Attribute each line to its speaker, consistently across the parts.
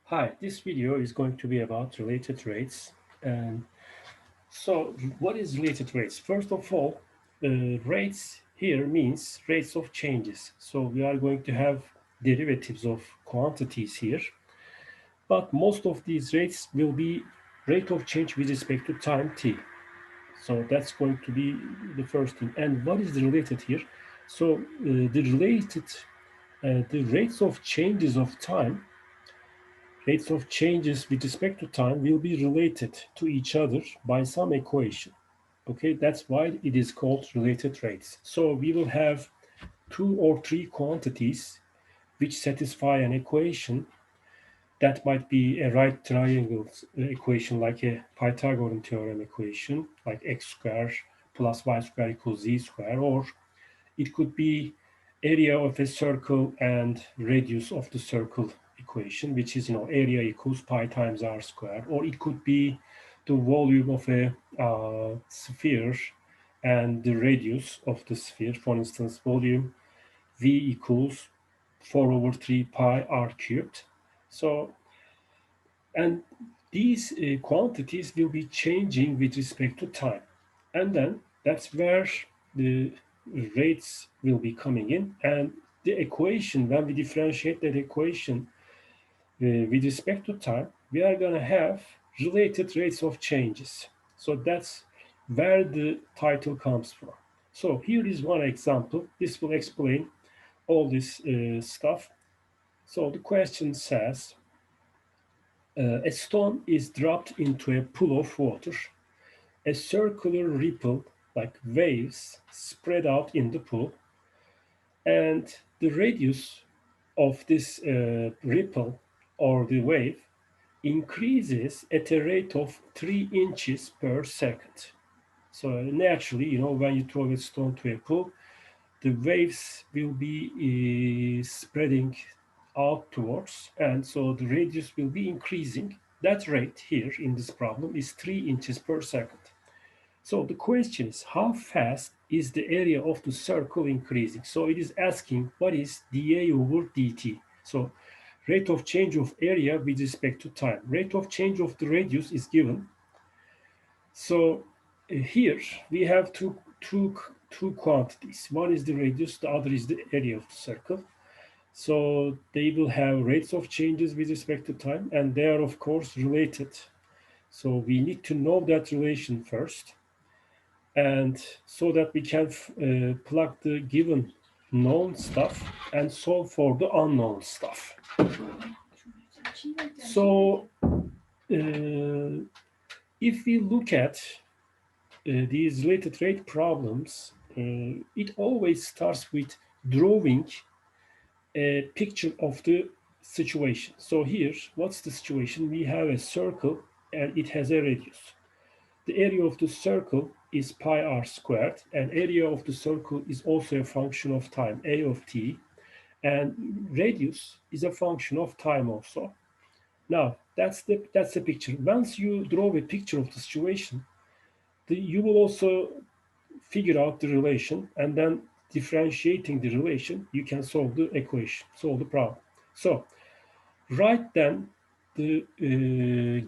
Speaker 1: Hi, this video is going to be about related rates. And so what is related rates? First of all, rates here means rates of changes. So we are going to have derivatives of quantities here, but most of these rates will be rate of change with respect to time t. So that's going to be the first thing. And what is the related here? So the rates of changes of time, rates of changes with respect to time will be related to each other by some equation. Okay, that's why it is called related rates. So we will have two or three quantities which satisfy an equation that might be a right triangle equation, like a Pythagorean theorem equation, like x squared plus y squared equals z squared, or it could be area of a circle and radius of the circle equation, which is, area equals pi times r squared. Or it could be the volume of a sphere and the radius of the sphere. For instance, volume v equals 4 over 3 pi r cubed. So, and these quantities will be changing with respect to time. And then that's where the rates will be coming in. And the equation, when we differentiate that equation with respect to time, we are going to have related rates of changes. So that's where the title comes from. So here is one example. This will explain all this stuff. So the question says, a stone is dropped into a pool of water. A circular ripple, like waves, spread out in the pool, and the radius of this ripple or the wave increases at a rate of 3 inches per second. So naturally, when you throw a stone to a pool, the waves will be spreading outwards, and so the radius will be increasing. That rate here in this problem is 3 inches per second. So the question is, how fast is the area of the circle increasing? So it is asking, what is dA over dt? So rate of change of area with respect to time. Rate of change of the radius is given. So here we have two quantities. One is the radius, the other is the area of the circle. So they will have rates of changes with respect to time, and they are of course related. So we need to know that relation first, and so that we can plug the given known stuff and solve for the unknown stuff. So if we look at these related rate problems, it always starts with drawing a picture of the situation. So here, what's the situation? We have a circle and it has a radius. The area of the circle is pi r squared, and area of the circle is also a function of time, a of t, and radius is a function of time also. Now, that's the picture. Once you draw a picture of the situation, you will also figure out the relation, and then differentiating the relation, you can solve the equation, solve the problem. So write then the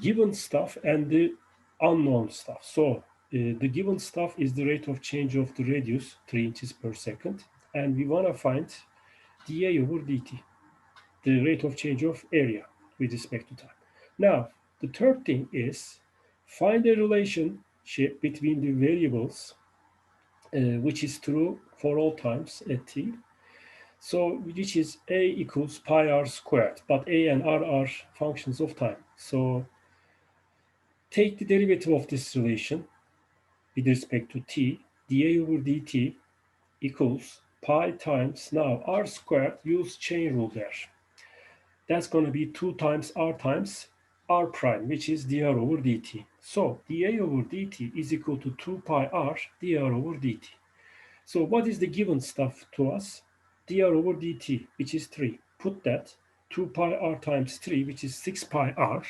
Speaker 1: given stuff and the unknown stuff. So the given stuff is the rate of change of the radius, 3 inches per second, and we want to find dA over dt, the rate of change of area with respect to time. Now, the third thing is find a relationship between the variables, which is true for all times at t. So which is a equals pi r squared, but a and r are functions of time. So take the derivative of this relation with respect to t, dA over dt equals pi times, now r squared, use chain rule there. That's going to be 2 times r prime, which is dr over dt. So dA over dt is equal to 2 pi r dr over dt. So what is the given stuff to us? dr over dt, which is 3. Put that 2 pi r times 3, which is 6 pi r,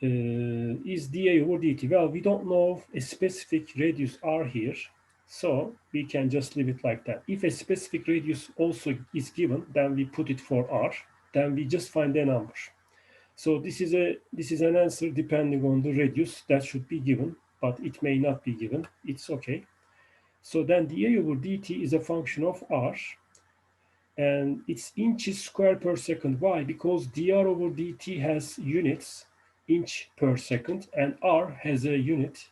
Speaker 1: is dA over dt. Well, we don't know a specific radius r here, so we can just leave it like that. If a specific radius also is given, then we put it for r, then we just find a number. So this is an answer depending on the radius that should be given, but it may not be given. It's okay. So then dA over dt is a function of r, and it's inches square per second. Why? Because dr over dt has units, inch per second, and r has a unit,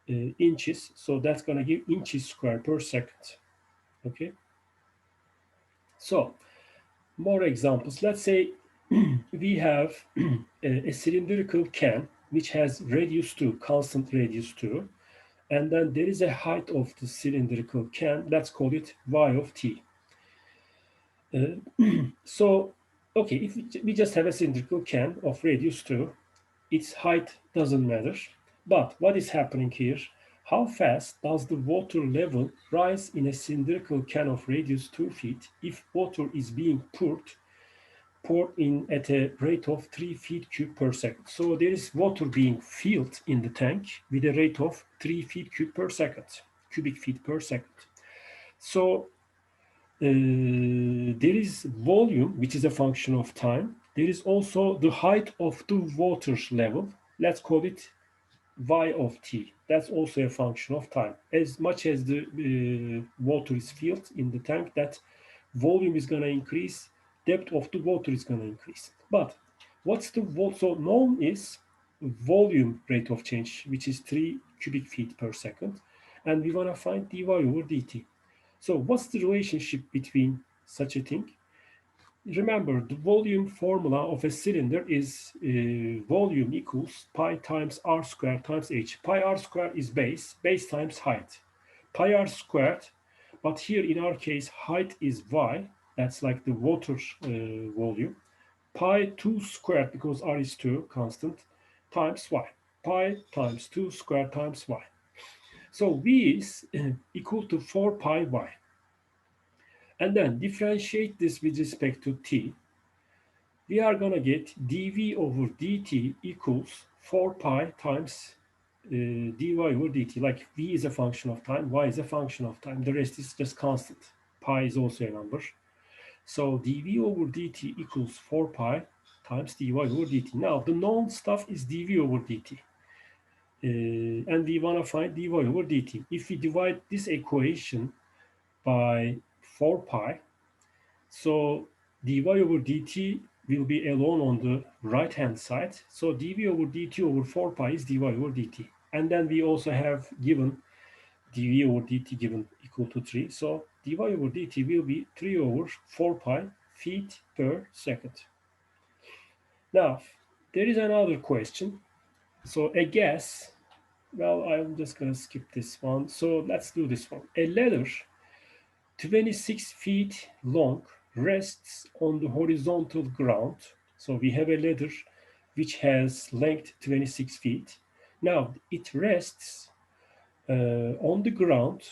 Speaker 1: inches. So that's going to give inches square per second. Okay. So more examples. Let's say we have a cylindrical can which has radius 2, constant radius 2, and then there is a height of the cylindrical can. Let's call it y of t. So, okay, if we just have a cylindrical can of radius 2, its height doesn't matter. But what is happening here? How fast does the water level rise in a cylindrical can of radius 2 feet if water is being poured in at a rate of 3 feet cube per second? So there is water being filled in the tank with a rate of 3 feet cube per second, cubic feet per second. So there is volume, which is a function of time. There is also the height of the water level. Let's call it y of t. That's also a function of time. As much as the water is filled in the tank, that volume is going to increase, depth of the water is going to increase. But what's the so known is volume rate of change, which is 3 cubic feet per second, and we want to find dy over dt. So what's the relationship between such a thing? Remember, the volume formula of a cylinder is volume equals pi times r squared times h. Pi r squared is base times height. Pi r squared, but here in our case, height is y. That's like the water volume. Pi 2 squared, because r is 2, constant, times y. Pi times 2 squared times y. So v is equal to 4 pi y. And then differentiate this with respect to t. We are going to get dv over dt equals 4 pi times dy over dt. Like v is a function of time, y is a function of time. The rest is just constant. Pi is also a number. So dv over dt equals 4 pi times dy over dt. Now, the known stuff is dv over dt. And we want to find dy over dt. If we divide this equation by 4 pi, so dy over dt will be alone on the right hand side. So dv over dt over 4 pi is dy over dt. And then we also have given dv over dt given equal to 3. So dy over dt will be 3 over 4 pi feet per second. Now, there is another question. So a gas, well, I'm just going to skip this one. So let's do this one. A ladder 26 feet long rests on the horizontal ground. So we have a ladder which has length 26 feet. Now it rests on the ground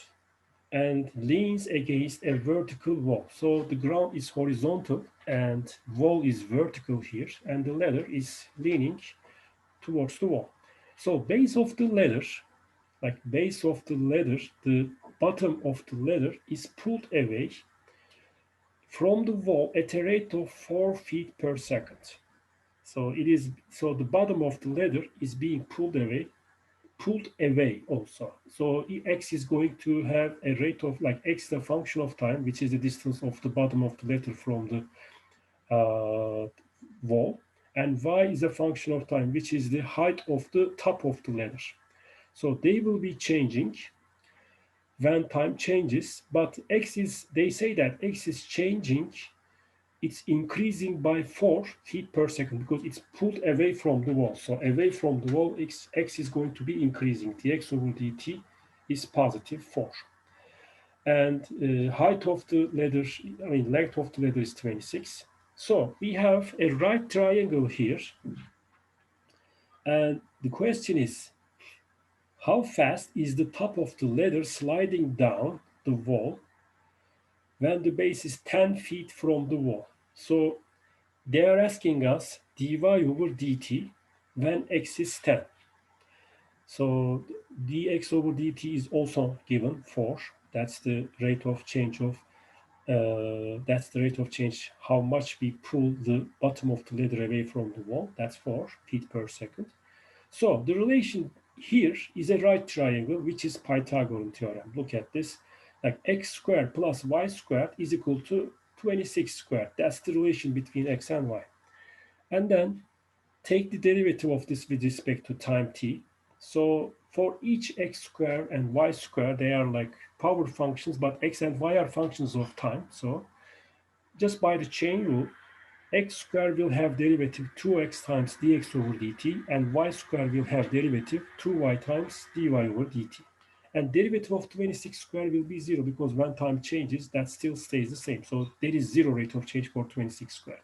Speaker 1: and leans against a vertical wall. So the ground is horizontal and wall is vertical here, and the ladder is leaning towards the wall. So base of the ladder, the bottom of the ladder is pulled away from the wall at a rate of 4 feet per second. So the bottom of the ladder is being pulled away also. So x is going to have a rate of like x, the function of time, which is the distance of the bottom of the ladder from the wall, and y is a function of time, which is the height of the top of the ladder. So they will be changing when time changes, but they say that x is changing, it's increasing by 4 feet per second because it's pulled away from the wall. So away from the wall, x is going to be increasing. dx over dt is positive 4. And height of the ladder, length of the ladder is 26. So we have a right triangle here. And the question is, how fast is the top of the ladder sliding down the wall when the base is 10 feet from the wall? So they are asking us dy over dt when x is 10. So dx over dt is also given 4. That's the rate of change of That's the rate of change, how much we pull the bottom of the ladder away from the wall. That's 4 feet per second. So the relation here is a right triangle, which is Pythagorean theorem. Look at this. Like x squared plus y squared is equal to 26 squared. That's the relation between x and y. And then take the derivative of this with respect to time t. So for each x squared and y squared, they are like power functions, but x and y are functions of time. So just by the chain rule, x squared will have derivative 2x times dx over dt, and y squared will have derivative 2y times dy over dt. And derivative of 26 squared will be 0, because when time changes, that still stays the same. So there is 0 rate of change for 26 squared.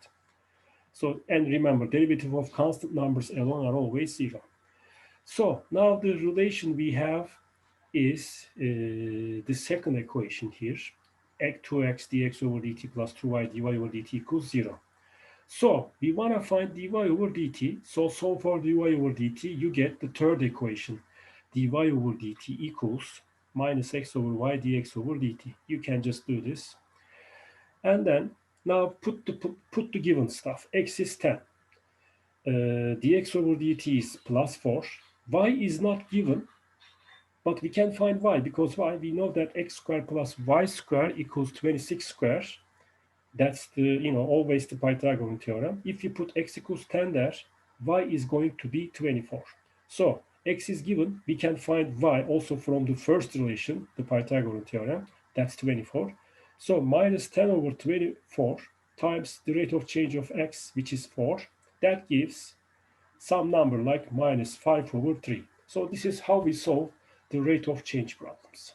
Speaker 1: So, and remember, derivative of constant numbers alone are always 0. So now the relation we have is the second equation here. 2x dx over dt plus 2y dy over dt equals 0. So we want to find dy over dt. So solve for dy over dt, you get the third equation. Dy over dt equals minus x over y dx over dt. You can just do this. And then now put the given stuff. X is 10. Dx over dt is plus 4. Y is not given, but we can find y, because y, we know that x squared plus y squared equals 26 squared. That's the, always the Pythagorean theorem. If you put x equals 10 there, y is going to be 24. So x is given. We can find y also from the first relation, the Pythagorean theorem. That's 24. So minus 10 over 24 times the rate of change of x, which is 4. That gives some number like minus 5 over 3. So this is how we solve the rate of change problems.